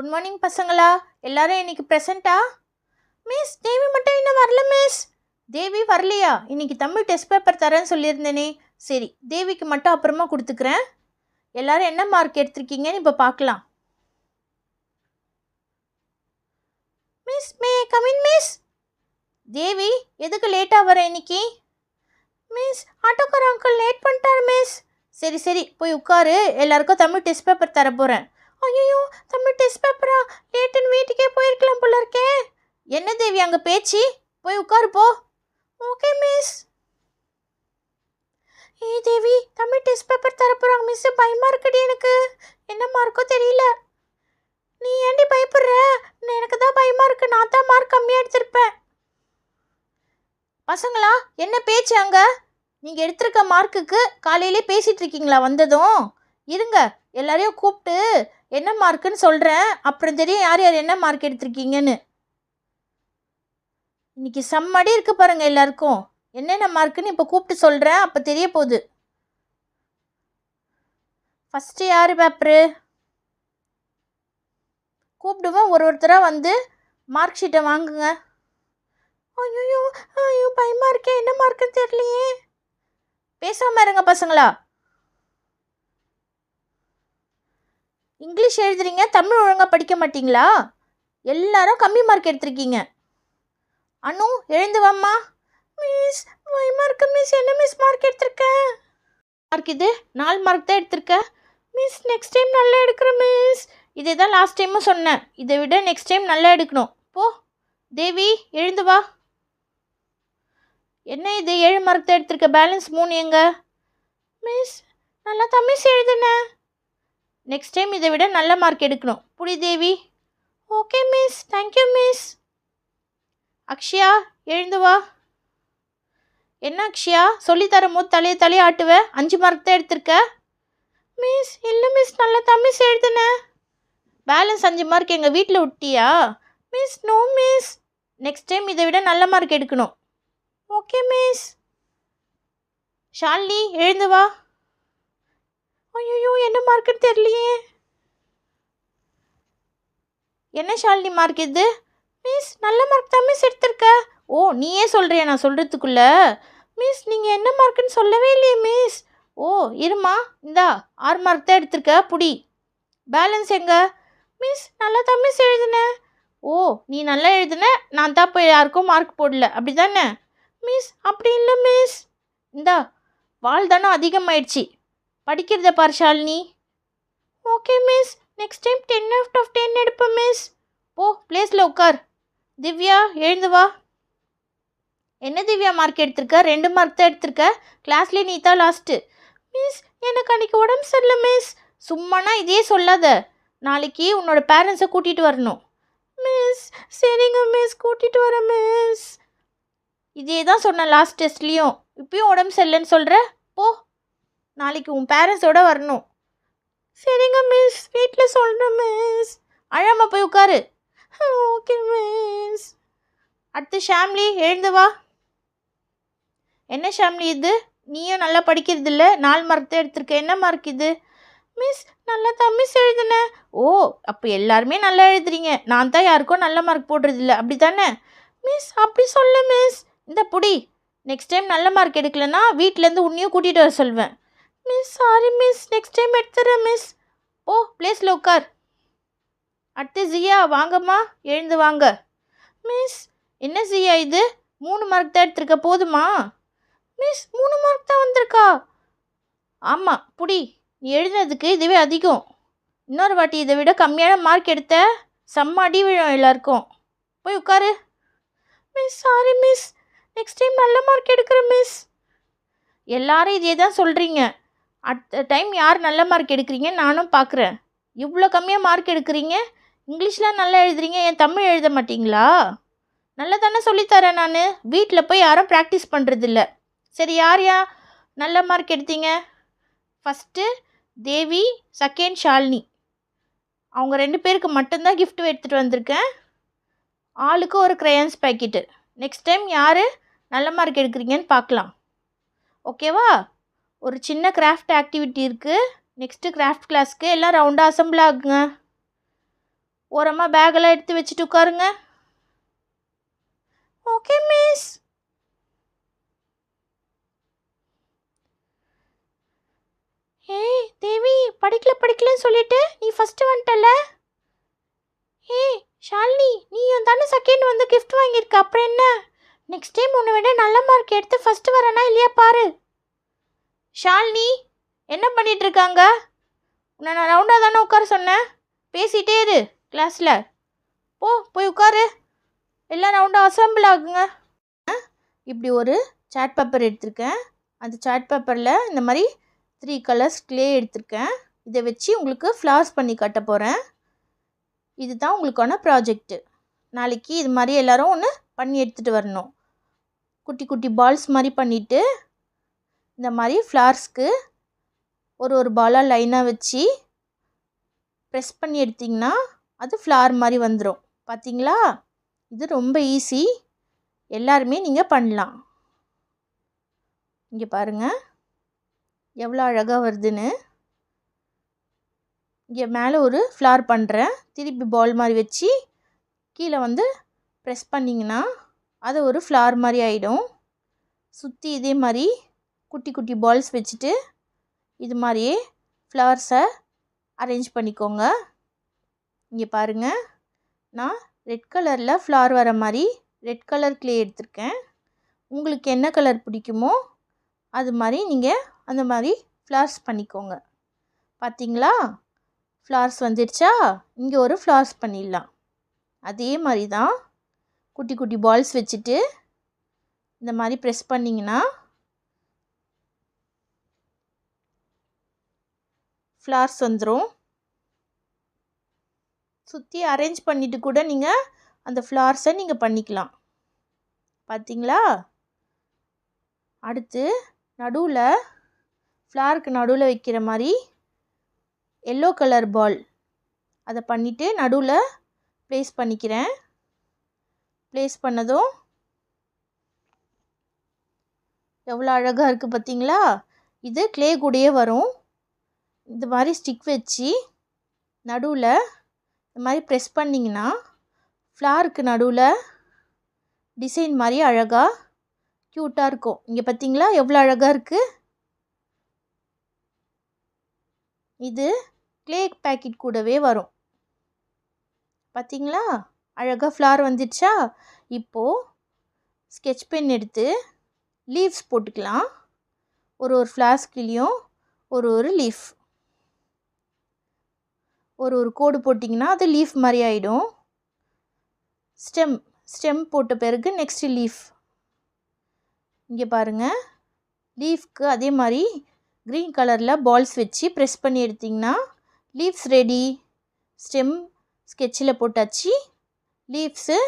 Good morning பசங்களா. எல்லாரும் இன்னைக்கு ப்ரெசென்ட்டா? மிஸ் தேவி மட்டும் இன்னும் வரல மிஸ். தேவி வரலையா? இன்னைக்கு தமிழ் டெஸ்ட் பேப்பர் தரேன்னு சொல்லியிருந்தேனே. சரி, தேவிக்கு மட்டும் அப்புறமா கொடுத்துக்கிறேன். எல்லாரும் என்ன மார்க் எடுத்திருக்கீங்கன்னு இப்போ பார்க்கலாம். Miss may come in miss. Devi எதுக்கு லேட்டாக வர இன்னைக்கு? மிஸ் ஆட்டோக்கார அங்கிள் லேட் பண்ணிட்டார் மிஸ். சரி சரி போய் உட்காரு, எல்லாருக்கும் தமிழ் டெஸ்ட் பேப்பர் தர போகிறேன். ஐயோ தமிழ் டெஸ்ட் பேப்பரா? லேட்டுன்னு வீட்டுக்கே போயிருக்கலாம் போல இருக்கே. என்ன தேவி அங்கே பேச்சு? போய் உட்காரு போ. Okay miss. ஏய் தேவி, தமிழ் டெஸ்ட் பேப்பர் தர போகிறாங்க மிஸ். பயமாக இருக்குடி எனக்கு. என்ன மார்க்கோ தெரியல. நீ ஏண்டி பயப்படுற? எனக்கு தான் பயமாக இருக்கு. நான் தான் மார்க் கம்மியாக எடுத்திருப்பேன். பசங்களா என்ன பேச்சு அங்கே? நீங்கள் எடுத்திருக்க மார்க்குக்கு காலையிலே பேசிகிட்டு இருக்கீங்களா வந்ததும்? இருங்க, எல்லாரையும் கூப்பிட்டு என்ன மார்க்குன்னு சொல்கிறேன். அப்புறம் தெரியும் யார் யார் என்ன மார்க் எடுத்திருக்கீங்கன்னு. இன்னைக்கு செம்மடி இருக்குது பாருங்கள் எல்லாருக்கும். என்னென்ன மார்க்குன்னு இப்போ கூப்பிட்டு சொல்கிறேன், அப்போ தெரிய போகுது. ஃபஸ்ட்டு யார் பேப்பரு கூப்பிடுவேன். ஒருத்தராக வந்து மார்க் ஷீட்டை வாங்குங்க. ஐயோ ஐயோ பயமாக இருக்கே, என்ன மார்க்குன்னு தெரியலையே. பேசாமல் இருங்க பசங்களா. இங்கிலீஷ் எழுதுறீங்க, தமிழ் ஒழுங்காக படிக்க மாட்டிங்களா? எல்லாரும் கம்மி மார்க் எடுத்திருக்கீங்க. அனு எழுந்து வாம்மா. மிஸ் பயமாக இருக்கு மிஸ். என்ன மிஸ் மார்க் எடுத்திருக்கேன்? மார்க் இது 4 மார்க் தான் எடுத்திருக்கேன் மிஸ். நெக்ஸ்ட் டைம் நல்லா எடுக்கிறேன் மிஸ். இதே தான் லாஸ்ட் டைமும் சொன்னேன், இதை விட நெக்ஸ்ட் டைம் நல்லா எடுக்கணும். போ தேவி எழுந்து வா. என்ன இது 7 மார்க் தான் எடுத்திருக்க, பேலன்ஸ் 3 எங்க? மிஸ் நல்லா தான் மிஸ் எழுதுனேன். நெக்ஸ்ட் டைம் இதை விட நல்ல மார்க் எடுக்கணும். புடி Devi. Okay miss, thank you miss. Akshaya எழுந்து வா. என்ன அக்ஷயா சொல்லித்தரும் போது தலையை ஆட்டுவேன். 5 மார்க் தான் எடுத்திருக்க. மிஸ் இல்லை மிஸ், நல்லா தான் மிஸ் எழுதுனேன். பேலன்ஸ் 5 மார்க் எங்கள் வீட்டில் விட்டியா? Miss no miss. Next time இதை விட நல்ல மார்க் எடுக்கணும். Okay miss. ஷாலினி எழுந்து வா. ஐயோ என்ன மார்க்குன்னு தெரியலையே. என்ன ஷாலினி மார்க் இது? மிஸ் நல்ல மார்க் தான் மிஸ் எடுத்திருக்க. ஓ நீயே சொல்கிறியா நான் சொல்கிறதுக்குள்ள? மிஸ் நீங்கள் என்ன மார்க்குன்னு சொல்லவே இல்லையே மிஸ். ஓ இருமா, இந்தா 6 மார்க் தான் எடுத்திருக்க, புடி. பேலன்ஸ் எங்க? மிஸ் நல்லா தான் மிஸ் எழுதுனேன். ஓ நீ நல்லா எழுதுன, நான் தான் போய் யாருக்கும் மார்க் போடல, அப்படி தானே? மிஸ் அப்படி இல்லை மிஸ். இந்தா வாழ்தானம் அதிகமாயிடுச்சு, படிக்கிறத பார் Shalini. Okay miss, next time 10 out of 10 எடுப்பேன் மிஸ். போ பிளேஸில் உட்கார். திவ்யா எழுந்து வா. என்ன திவ்யா மார்க் எடுத்திருக்க? 2 மார்க் தான் எடுத்திருக்க. கிளாஸ்லேயே நீ தான் லாஸ்ட்டு. மிஸ் எனக்கு அன்றைக்கி உடம்பு சரியில்லை மிஸ். சும்மானா இதே சொல்லாத. நாளைக்கு உன்னோட பேரண்ட்ஸை கூட்டிகிட்டு வரணும். மிஸ் சரிங்க மிஸ், கூட்டிகிட்டு வரேன் மிஸ். இதே தான் சொன்னேன் லாஸ்ட் டெஸ்ட்லேயும். இப்பயும் உடம்பு சரியில்லைன்னு சொல்கிற. போ, நாளைக்கு உன் பேரண்ட்ஸோடு வரணும். சரிங்க மிஸ், வீட்டில் சொல்கிறேன் மிஸ். அழாமல் போய் உட்காரு. Okay miss. அடுத்து ஷாம்லி எழுந்து வா. என்ன ஷாம்லி இது? நீயும் நல்லா படிக்கிறது இல்லை, 4 மார்க் தான் எடுத்திருக்க. என்ன மார்க் இது? மிஸ் நல்லா தான் மிஸ் எழுதுனேன். ஓ அப்போ எல்லாருமே நல்லா எழுதுறீங்க, நான் தான் யாருக்கும் நல்ல மார்க் போடுறதில்ல, அப்படி தானே? மிஸ் அப்படி சொல்ல மிஸ். இந்த புடி. நெக்ஸ்ட் டைம் நல்ல மார்க் எடுக்கலன்னா வீட்டிலேருந்து உன்னையும் கூட்டிகிட்டு வர சொல்வேன். Miss sorry miss, next time எடுத்துறேன் மிஸ். ஓ பிளேஸில் உட்கார். அடுத்து ஜியா வாங்கம்மா, எழுந்து வாங்க. மிஸ் என்ன ஜியா இது 3 மார்க் தான் எடுத்திருக்க, போதுமா? மிஸ் 3 மார்க் தான் வந்திருக்கா? ஆமாம் புடி. நீ எழுதுனதுக்கு இதுவே அதிகம். இன்னொரு வாட்டி இதை விட கம்மியான மார்க் எடுத்த செம்ம அடி விழும் எல்லாருக்கும். போய் உட்காரு. Miss sorry miss, next time நல்ல மார்க் எடுக்கிறேன் மிஸ். எல்லாரும் இதே தான் சொல்கிறீங்க. அடுத்த டைம் யார் நல்ல மார்க் எடுக்கிறீங்கன்னு நானும் பார்க்குறேன். இவ்வளோ கம்மியாக மார்க் எடுக்கிறீங்க, இங்கிலீஷ்லாம் நல்லா எழுதுறீங்க, ஏன் தமிழ் எழுத மாட்டிங்களா? நல்லா தானே சொல்லித்தரேன் நான். வீட்டில் போய் யாரும் ப்ராக்டிஸ் பண்ணுறதில்ல. சரி யார் நல்ல மார்க் எடுத்தீங்க? ஃபஸ்ட்டு தேவி, செகண்ட் ஷாலினி. அவங்க 2 பேருக்கு மட்டும்தான் கிஃப்ட் எடுத்துகிட்டு வந்திருக்கேன். ஆளுக்கு ஒரு க்ரையான்ஸ் பேக்கெட்டு. நெக்ஸ்ட் டைம் யார் நல்ல மார்க் எடுக்கிறீங்கன்னு பார்க்கலாம். ஓகேவா? ஒரு சின்ன கிராஃப்ட் ஆக்டிவிட்டி இருக்குது. நெக்ஸ்ட்டு கிராஃப்ட் கிளாஸ்க்கு எல்லாம் ரவுண்டாக அசம்பிள் ஆகுங்க. ஓரமாக பேக்கெல்லாம் எடுத்து வச்சுட்டு உட்காருங்க. Okay miss. ஏய் தேவி, படிக்கலன்னு சொல்லிட்டு நீ ஃபஸ்ட்டு வந்துட்டல. ஏய் ஷாலினி, நீயும் தானே செகண்ட் வந்து கிஃப்ட் வாங்கியிருக்க, அப்புறம் என்ன? நெக்ஸ்ட் டைம் உன்னை விட நல்ல மார்க் எடுத்து ஃபஸ்ட்டு வரனா இல்லையா பாரு. ஷாலினி, என்ன பண்ணிட்டு இருக்காங்க? உன்னை நான் ரவுண்டாக தானே உட்கார சொன்னேன். பேசிகிட்டே இரு கிளாஸில். போய் உட்காரு. எல்லாம் ரவுண்டாக அசம்பிள் ஆகுங்க. இப்படி ஒரு சார்ட் பேப்பர் எடுத்திருக்கேன். அந்த சார்ட் பேப்பரில் இந்த மாதிரி 3 கலர்ஸ் க்ளே எடுத்திருக்கேன். இதை வச்சு உங்களுக்கு ஃப்ளார்ஸ் பண்ணி காட்ட போகிறேன். இதுதான் உங்களுக்கான ப்ராஜெக்ட்டு. நாளைக்கு இது மாதிரி எல்லோரும் ஒன்று பண்ணி எடுத்துகிட்டு வரணும். குட்டி குட்டி பால்ஸ் மாதிரி பண்ணிவிட்டு இந்த மாதிரி ஃப்ளார்ஸ்க்கு ஒரு பாலாக லைனாக வச்சு ப்ரெஸ் பண்ணி எடுத்திங்கன்னா அது ஃப்ளார் மாதிரி வந்துடும். பார்த்தீங்களா? இது ரொம்ப ஈஸி. எல்லாருமே நீங்கள் பண்ணலாம். இங்கே பாருங்கள் எவ்வளோ அழகாக வருதுன்னு. இங்கே மேலே ஒரு ஃப்ளார் பண்ணுறேன். திருப்பி பால் மாதிரி வச்சு கீழே வந்து ப்ரெஸ் பண்ணிங்கன்னா அது ஒரு ஃப்ளார் மாதிரி ஆகிடும். சுற்றி இதே மாதிரி குட்டி குட்டி பால்ஸ் வச்சுட்டு இது மாதிரியே ஃப்ளவர்ஸை அரேஞ்ச் பண்ணிக்கோங்க. இங்கே பாருங்கள், நான் ரெட் கலரில் ஃப்ளார் வர மாதிரி ரெட் கலர் க்ளே எடுத்திருக்கேன். உங்களுக்கு என்ன கலர் பிடிக்குமோ அது மாதிரி நீங்கள் அந்த மாதிரி ஃப்ளார்ஸ் பண்ணிக்கோங்க. பார்த்தீங்களா? ஃப்ளார்ஸ் வந்துடுச்சா? இங்கே ஒரு ஃப்ளார்ஸ் பண்ணிடலாம். அதே மாதிரி தான் குட்டி குட்டி பால்ஸ் வச்சுட்டு இந்த மாதிரி ப்ரெஸ் பண்ணிங்கன்னா ஃப்ளார்ஸ் வந்துடும். சுற்றி அரேஞ்ச் பண்ணிவிட்டு கூட நீங்கள் அந்த ஃப்ளார்ஸை நீங்கள் பண்ணிக்கலாம். பார்த்தீங்களா? அடுத்து நடுவில் ஃப்ளாருக்கு நடுவில் வைக்கிற மாதிரி எல்லோ கலர் பால் அதை பண்ணிவிட்டு நடுவில் ப்ளேஸ் பண்ணிக்கிறேன். ப்ளேஸ் பண்ணதும் எவ்வளோ அழகாக இருக்குது பார்த்தீங்களா? இது க்ளே கூடயே வரும். இந்த மாதிரி ஸ்டிக் வச்சு நடுவில் இந்த மாதிரி ப்ரெஸ் பண்ணிங்கன்னா ஃப்ளாருக்கு நடுவில் டிசைன் மாதிரி அழகாக க்யூட்டாக இருக்கும். இங்கே பார்த்தீங்களா எவ்வளோ அழகாக இருக்குது? இது க்ளே பேக்கெட் கூடவே வரும். பார்த்தீங்களா? அழகாக ஃப்ளார் வந்துடுச்சா? இப்போது ஸ்கெட்ச் பென் எடுத்து லீவ்ஸ் போட்டுக்கலாம். ஒரு ஃப்ளாஸ்கிலையும் ஒரு லீஃப் ஒரு கோடு போட்டிங்கன்னா அது லீஃப் மாதிரி ஆகிடும். ஸ்டெம் போட்ட பிறகு நெக்ஸ்ட் லீஃப். இங்கே பாருங்கள், லீஃப்க்கு அதே மாதிரி க்ரீன் கலரில் பால்ஸ் வச்சு ப்ரெஸ் பண்ணி எடுத்திங்கன்னா லீவ்ஸ் ரெடி. ஸ்டெம் ஸ்கெட்சில் போட்டாச்சு, லீவ்ஸு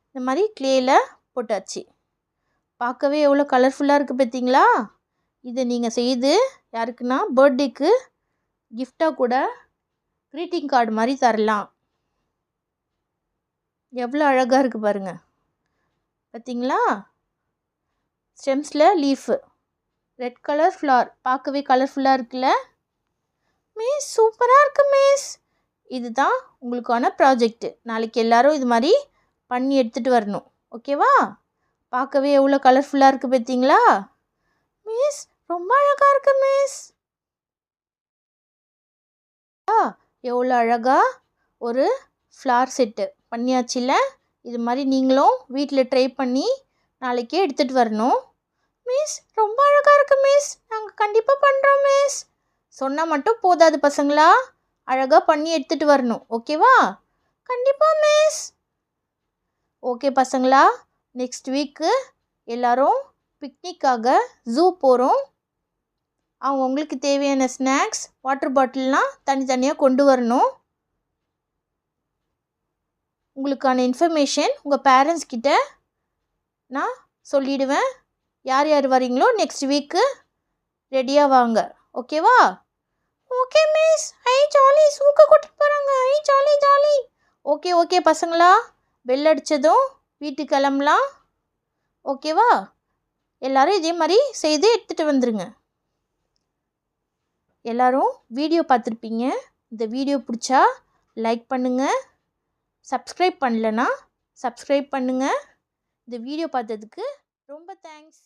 இந்த மாதிரி க்ளேயில் போட்டாச்சு. பார்க்கவே எவ்வளோ கலர்ஃபுல்லாக இருக்குது பார்த்தீங்களா? இதை நீங்கள் செய்து யாருக்குன்னா பர்த்டேக்கு கிஃப்டாக கூட க்ரீட்டிங் கார்டு மாதிரி தரலாம். எவ்வளோ அழகாக இருக்குது பாருங்கள். பார்த்தீங்களா? ஸ்டெம்ஸில் லீஃபு, ரெட் கலர் ஃப்ளார், பார்க்கவே கலர்ஃபுல்லாக இருக்குல்ல? மிஸ் சூப்பராக இருக்குது மிஸ். இதுதான் உங்களுக்கான ப்ராஜெக்ட்டு. நாளைக்கு எல்லோரும் இது மாதிரி பண்ணி எடுத்துகிட்டு வரணும். ஓகேவா? பார்க்கவே எவ்வளோ கலர்ஃபுல்லாக இருக்குது பார்த்தீங்களா? மிஸ் ரொம்ப அழகாக இருக்குது மிஸ். எவ்வளோ அழகாக ஒரு ஃப்ளார் செட்டு பண்ணியாச்சுல? இது மாதிரி நீங்களும் வீட்டில் ட்ரை பண்ணி நாளைக்கே எடுத்துகிட்டு வரணும். மிஸ் ரொம்ப அழகாக இருக்குது மிஸ், நாங்கள் கண்டிப்பாக பண்ணுறோம் மிஸ். சொன்னால் மட்டும் போதாது பசங்களா, அழகாக பண்ணி எடுத்துகிட்டு வரணும். ஓகேவா? கண்டிப்பாக மிஸ். ஓகே பசங்களா, நெக்ஸ்ட் வீக்கு எல்லோரும் பிக்னிக்காக ஜூ போகிறோம். அவங்களுக்கு தேவையான ஸ்நாக்ஸ், வாட்டர் பாட்டில்லாம் தனித்தனியாக கொண்டு வரணும். உங்களுக்கான இன்ஃபர்மேஷன் உங்கள் பேரண்ட்ஸ் கிட்ட நான் சொல்லிவிடுவேன். யார் யார் வரீங்களோ நெக்ஸ்ட் வீக்கு ரெடியாக வாங்க. ஓகேவா? Okay miss. ஜாலி, சூக்க கூட்டிட்டு போகிறாங்க. ஜாலி. ஓகே பசங்களா, பெல் அடித்ததும் வீட்டுக்கு கிளம்பலாம். ஓகேவா? எல்லோரும் இதே மாதிரி செய்து எடுத்துகிட்டு வந்துடுங்க. எல்லோரும் வீடியோ பார்த்துருப்பீங்க. இந்த வீடியோ பிடிச்சா லைக் பண்ணுங்கள். சப்ஸ்கிரைப் பண்ணலனா சப்ஸ்கிரைப் பண்ணுங்கள். இந்த வீடியோ பார்த்ததுக்கு ரொம்ப தேங்க்ஸ்.